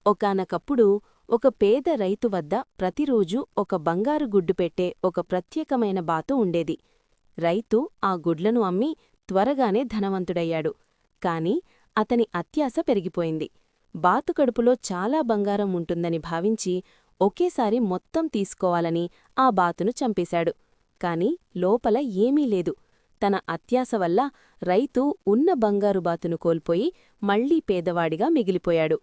ఒకానొకప్పుడు ఒక పేద రైతు వద్ద ప్రతిరోజూ ఒక బంగారు గుడ్డు పెట్టే ఒక ప్రత్యేకమైన బాతు ఉండేది. రైతు ఆ గుడ్లను అమ్మి త్వరగానే ధనవంతుడయ్యాడు. కాని అతని అత్యాశ పెరిగిపోయింది. బాతు కడుపులో చాలా బంగారం ఉంటుందని భావించి ఒకేసారి మొత్తం తీసుకోవాలని ఆ బాతును చంపేశాడు. కాని లోపల ఏమీ లేదు. తన అత్యాశ వల్ల రైతు ఉన్న బంగారు బాతును కోల్పోయి మళ్లీ పేదవాడిగా మిగిలిపోయాడు.